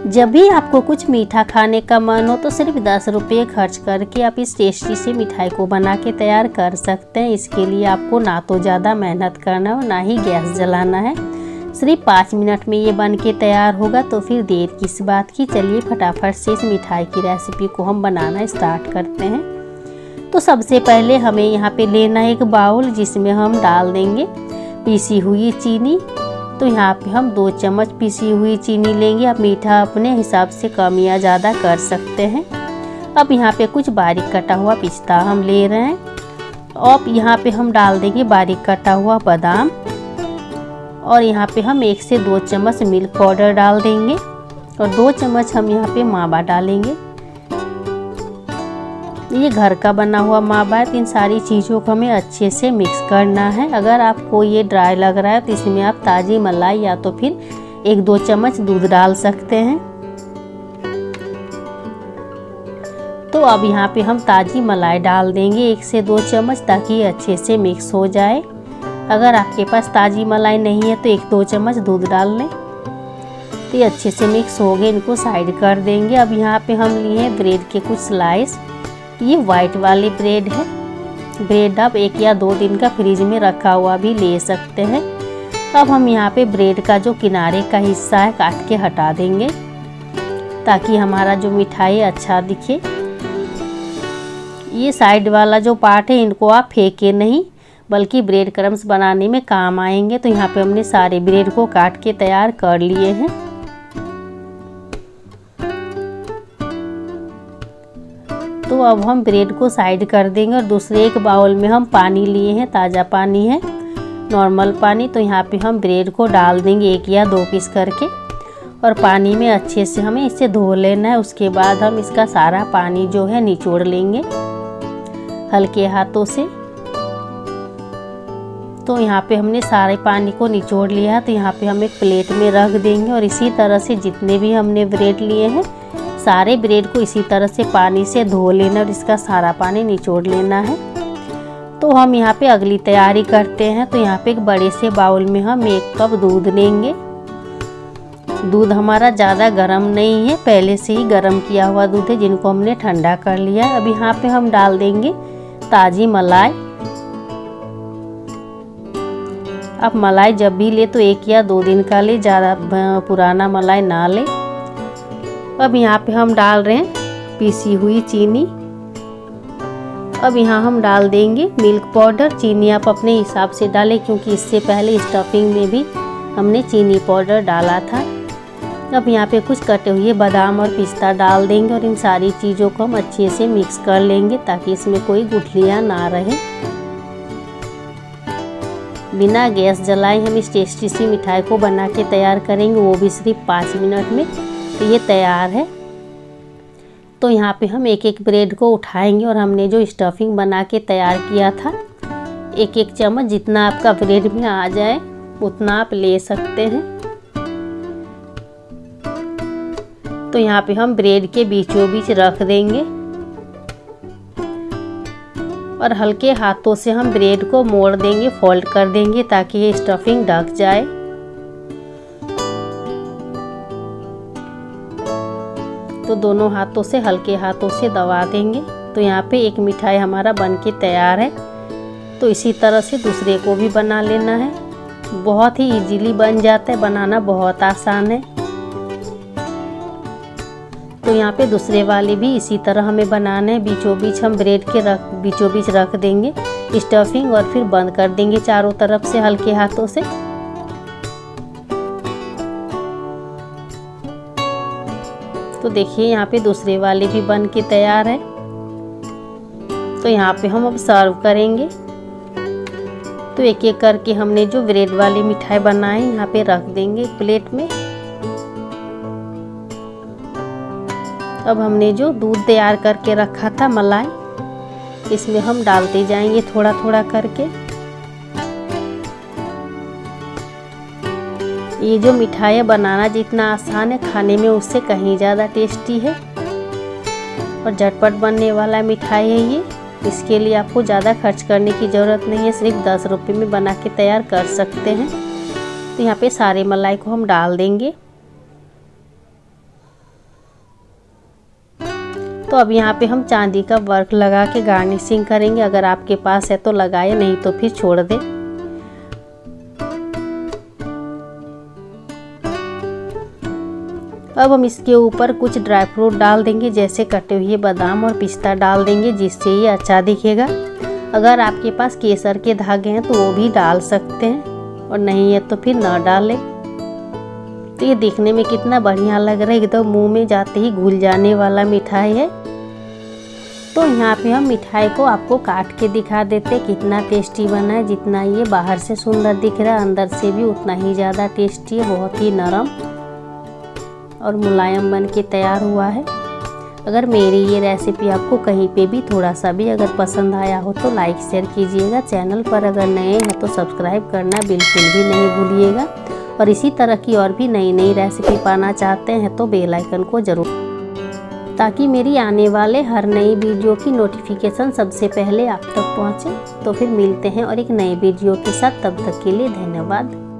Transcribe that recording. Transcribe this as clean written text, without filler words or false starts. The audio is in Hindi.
जब भी आपको कुछ मीठा खाने का मन हो तो सिर्फ 10 रुपये खर्च करके आप इस टेस्टी से मिठाई को बना के तैयार कर सकते हैं। इसके लिए आपको ना तो ज़्यादा मेहनत करना हो, ना ही गैस जलाना है। सिर्फ 5 मिनट में ये बन के तैयार होगा, तो फिर देर किस बात की। चलिए फटाफट से इस मिठाई की रेसिपी को हम बनाना स्टार्ट करते हैं। तो सबसे पहले हमें यहाँ पे लेना है एक बाउल, जिसमें हम डाल देंगे पीसी हुई चीनी। तो यहाँ पे हम 2 चम्मच पीसी हुई चीनी लेंगे। आप मीठा अपने हिसाब से कम या ज़्यादा कर सकते हैं। अब यहाँ पे कुछ बारीक कटा हुआ पिस्ता हम ले रहे हैं। अब यहाँ पे हम डाल देंगे बारीक कटा हुआ बादाम, और यहाँ पे हम 1 से 2 चम्मच मिल्क पाउडर डाल देंगे, और 2 चम्मच हम यहाँ पे मावा डालेंगे। ये घर का बना हुआ मावा है। तो इन सारी चीज़ों को हमें अच्छे से मिक्स करना है। अगर आपको ये ड्राई लग रहा है तो इसमें आप ताज़ी मलाई या तो फिर 1-2 चम्मच दूध डाल सकते हैं। तो अब यहाँ पे हम ताज़ी मलाई डाल देंगे 1 से 2 चम्मच, ताकि ये अच्छे से मिक्स हो जाए। अगर आपके पास ताज़ी मलाई नहीं है तो 1-2 चम्मच दूध डाल लें। तो ये अच्छे से मिक्स हो गए, इनको साइड कर देंगे। अब यहाँ पे हम लिए हैं ब्रेड के कुछ स्लाइस। ये वाइट वाली ब्रेड है। ब्रेड आप 1 या 2 दिन का फ्रिज में रखा हुआ भी ले सकते हैं। अब हम यहाँ पे ब्रेड का जो किनारे का हिस्सा है काट के हटा देंगे, ताकि हमारा जो मिठाई अच्छा दिखे। ये साइड वाला जो पार्ट है इनको आप फेंके नहीं, बल्कि ब्रेड क्रम्स बनाने में काम आएंगे। तो यहाँ पे हमने सारे ब्रेड को काट के तैयार कर लिए हैं। तो अब हम ब्रेड को साइड कर देंगे, और दूसरे एक बाउल में हम पानी लिए हैं। ताज़ा पानी है, नॉर्मल पानी। तो यहाँ पे हम ब्रेड को डाल देंगे 1 या 2 पीस करके, और पानी में अच्छे से हमें इसे धो लेना है। उसके बाद हम इसका सारा पानी जो है निचोड़ लेंगे हल्के हाथों से। तो यहाँ पे हमने सारे पानी को निचोड़ लिया है। तो यहाँ पे हम एक प्लेट में रख देंगे, और इसी तरह से जितने भी हमने ब्रेड लिए हैं सारे ब्रेड को इसी तरह से पानी से धो लेना, और इसका सारा पानी निचोड़ लेना है। तो हम यहाँ पे अगली तैयारी करते हैं। तो यहाँ पे एक बड़े से बाउल में हम 1 कप दूध लेंगे। दूध हमारा ज़्यादा गर्म नहीं है, पहले से ही गर्म किया हुआ दूध है, जिनको हमने ठंडा कर लिया है। अब यहाँ पे हम डाल देंगे ताज़ी मलाई। आप मलाई जब भी ले तो 1 या 2 दिन का ले, ज़्यादा पुराना मलाई ना ले। अब यहाँ पे हम डाल रहे हैं पीसी हुई चीनी। अब यहाँ हम डाल देंगे मिल्क पाउडर। चीनी आप अपने हिसाब से डालें, क्योंकि इससे पहले स्टफिंग में भी हमने चीनी पाउडर डाला था। अब यहाँ पे कुछ कटे हुए बादाम और पिस्ता डाल देंगे, और इन सारी चीज़ों को हम अच्छे से मिक्स कर लेंगे, ताकि इसमें कोई गुठलियाँ ना रहे। बिना गैस जलाए हम इस टेस्टी सी मिठाई को बना के तैयार करेंगे, वो भी सिर्फ 5 मिनट में। तो ये तैयार है। तो यहाँ पे हम 1-1 ब्रेड को उठाएंगे, और हमने जो स्टफिंग बना के तैयार किया था 1-1 चम्मच, जितना आपका ब्रेड में आ जाए उतना आप ले सकते हैं। तो यहाँ पे हम ब्रेड के बीचों बीच रख देंगे, और हल्के हाथों से हम ब्रेड को मोड़ देंगे, फोल्ड कर देंगे, ताकि ये स्टफिंग ढक जाए। तो दोनों हाथों से हल्के हाथों से दबा देंगे। तो यहाँ पे एक मिठाई हमारा बन के तैयार है। तो इसी तरह से दूसरे को भी बना लेना है। बहुत ही इजीली बन जाता है, बनाना बहुत आसान है। तो यहाँ पे दूसरे वाले भी इसी तरह हमें बनाना है। बीचों बीच हम ब्रेड के बीचों बीच रख देंगे स्टफिंग, और फिर बंद कर देंगे चारों तरफ से हल्के हाथों से। तो देखिए यहाँ पे दूसरे वाले भी बन के तैयार है। तो यहाँ पे हम अब सर्व करेंगे। तो एक एक करके हमने जो ब्रेड वाली मिठाई बनाई यहाँ पे रख देंगे एक प्लेट में। अब हमने जो दूध तैयार करके रखा था मलाई, इसमें हम डालते जाएंगे थोड़ा थोड़ा करके। ये जो मिठाई बनाना जितना आसान है, खाने में उससे कहीं ज़्यादा टेस्टी है और झटपट बनने वाला मिठाई है ये। इसके लिए आपको ज़्यादा खर्च करने की ज़रूरत नहीं है, सिर्फ 10 रुपये में बना के तैयार कर सकते हैं। तो यहाँ पे सारे मलाई को हम डाल देंगे तो अब यहाँ पे हम चांदी का वर्क लगा के गार्निशिंग करेंगे। अगर आपके पास है तो लगाए, नहीं तो फिर छोड़ दे। अब हम इसके ऊपर कुछ ड्राई फ्रूट डाल देंगे, जैसे कटे हुए बादाम और पिस्ता डाल देंगे, जिससे ये अच्छा दिखेगा। अगर आपके पास केसर के धागे हैं तो वो भी डाल सकते हैं, और नहीं है तो फिर ना डालें। तो ये देखने में कितना बढ़िया लग रहा है, एकदम मुंह में जाते ही घुल जाने वाला मिठाई है। तो यहाँ पे हम मिठाई को आपको काट के दिखा देते कितना टेस्टी बना है। जितना ये बाहर से सुंदर दिख रहा है, अंदर से भी उतना ही ज़्यादा टेस्टी है। बहुत ही नरम और मुलायम बन के तैयार हुआ है। अगर मेरी ये रेसिपी आपको कहीं पे भी थोड़ा सा भी अगर पसंद आया हो तो लाइक शेयर कीजिएगा। चैनल पर अगर नए हैं तो सब्सक्राइब करना बिल्कुल भी नहीं भूलिएगा। और इसी तरह की और भी नई नई रेसिपी पाना चाहते हैं तो बेल आइकन को ज़रूर, ताकि मेरी आने वाले हर नई वीडियो की नोटिफिकेशन सबसे पहले आप तक पहुँचे। तो फिर मिलते हैं और एक नए वीडियो के साथ, तब तक के लिए धन्यवाद।